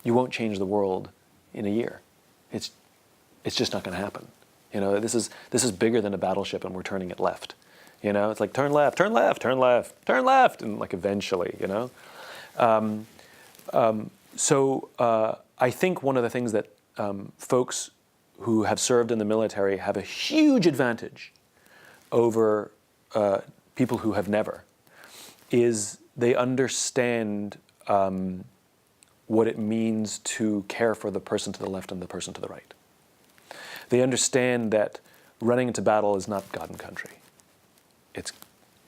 you won't change the world in a year. It's just not going to happen. You know, this is bigger than a battleship, and we're turning it left. You know, it's like turn left, turn left, turn left, turn left, and like eventually, you know. I think one of the things that folks who have served in the military have a huge advantage over people who have never is they understand what it means to care for the person to the left and the person to the right. They understand that running into battle is not God and country. It's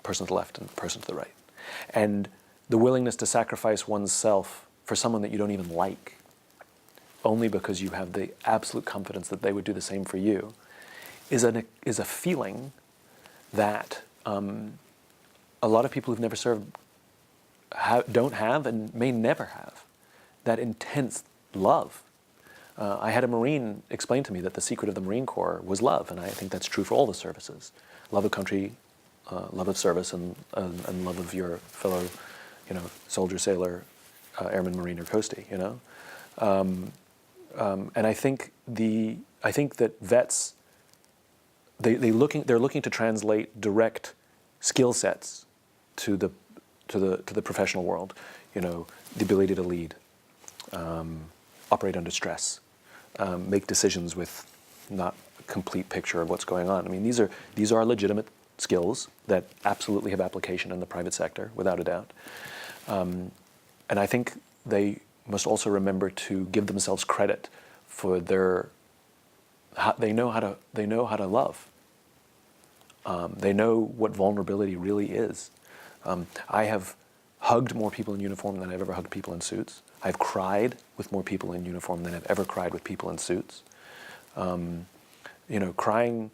person to the left and person to the right. And the willingness to sacrifice oneself for someone that you don't even like, only because you have the absolute confidence that they would do the same for you, is a feeling that a lot of people who've never served don't have and may never have. That intense love. I had a Marine explain to me that the secret of the Marine Corps was love, and I think that's true for all the services. Love of country, love of service, and love of your fellow, you know, soldier, sailor, airman, Marine, or coastie, you know. And I think that vets, they're looking to translate direct skill sets to the professional world. You know, the ability to lead, operate under stress, make decisions with not a complete picture of what's going on. I mean, these are legitimate skills that absolutely have application in the private sector, without a doubt. And I think they must also remember to give themselves credit for they know how to love. They know what vulnerability really is. I have hugged more people in uniform than I've ever hugged people in suits. I've cried with more people in uniform than I've ever cried with people in suits. You know, crying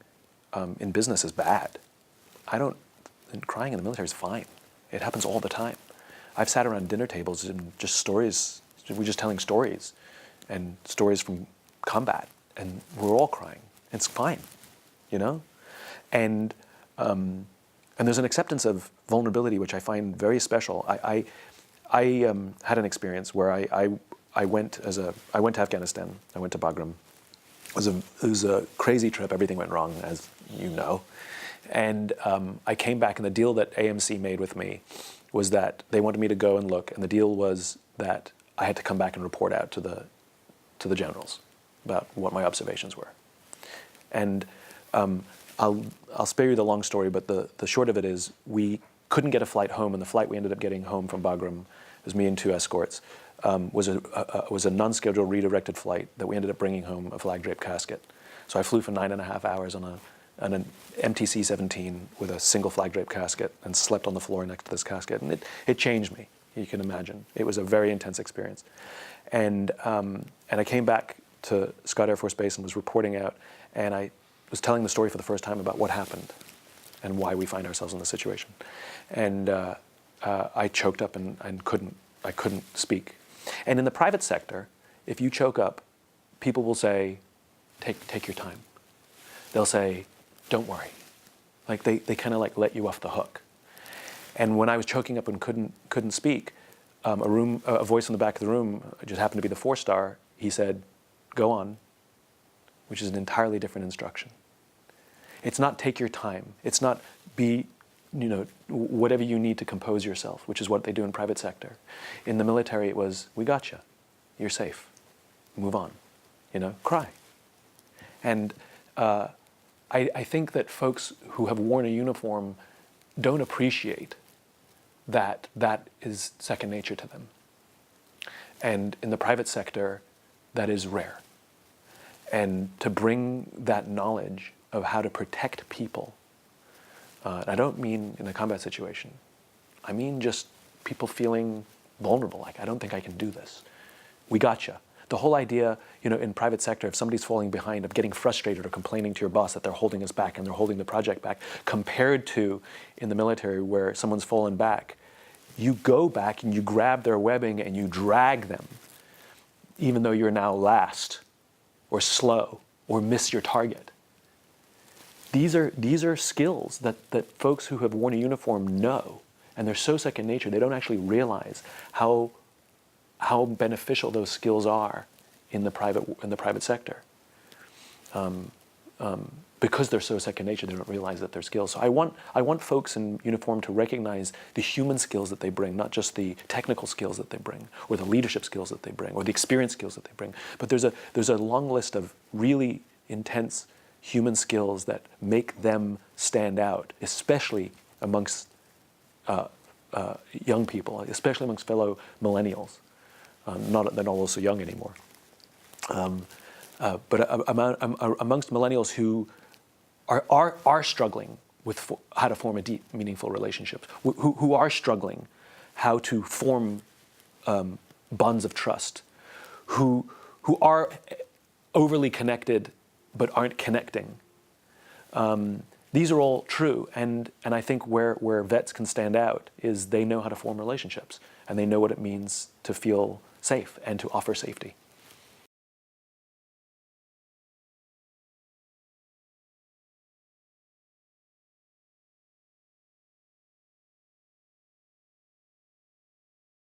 in business is bad. Crying in the military is fine. It happens all the time. I've sat around dinner tables and we're just telling stories, and stories from combat, and we're all crying. It's fine, you know? And there's an acceptance of vulnerability which I find very special. I had an experience where I went to Afghanistan. I went to Bagram. It was a crazy trip. Everything went wrong, as you know. And I came back, and the deal that AMC made with me was that they wanted me to go and look, and the deal was that I had to come back and report out to the generals about what my observations were. And I'll spare you the long story, but the short of it is we couldn't get a flight home, and the flight we ended up getting home from Bagram, it was me and 2 escorts, was a non-scheduled redirected flight that we ended up bringing home a flag-draped casket. So I flew for 9.5 hours on an MTC-17 with a single flag-draped casket and slept on the floor next to this casket, and it changed me. You can imagine. It was a very intense experience. And I came back to Scott Air Force Base and was reporting out, and I was telling the story for the first time about what happened and why we find ourselves in this situation. And I choked up and I couldn't speak. And in the private sector, if you choke up, people will say, take your time. They'll say, don't worry. Like they kind of like let you off the hook. And when I was choking up and couldn't speak, a voice in the back of the room, it just happened to be the 4-star, he said, go on, which is an entirely different instruction. It's not take your time. It's not be, you know, whatever you need to compose yourself, which is what they do in private sector. In the military, it was, we got you. You're safe. Move on. You know, cry. And I think that folks who have worn a uniform don't appreciate that is second nature to them. And in the private sector, that is rare. And to bring that knowledge of how to protect people, I don't mean in a combat situation. I mean just people feeling vulnerable, like, I don't think I can do this. We gotcha. The whole idea, you know, in private sector, if somebody's falling behind, of getting frustrated or complaining to your boss that they're holding us back and they're holding the project back, compared to in the military where someone's fallen back, you go back and you grab their webbing and you drag them, even though you're now last or slow or miss your target. These are skills that folks who have worn a uniform know, and they're so second nature, they don't actually realize how how beneficial those skills are in the private sector. Because they're so second nature, they don't realize that they're skills. So I want folks in uniform to recognize the human skills that they bring, not just the technical skills that they bring, or the leadership skills that they bring, or the experience skills that they bring. But there's a long list of really intense human skills that make them stand out, especially amongst young people, especially amongst fellow millennials. They're not all so young anymore. But amongst millennials who are struggling with how to form a deep, meaningful relationship, who are struggling how to form bonds of trust, who are overly connected but aren't connecting. These are all true, and I think where vets can stand out is they know how to form relationships, and they know what it means to feel safe and to offer safety.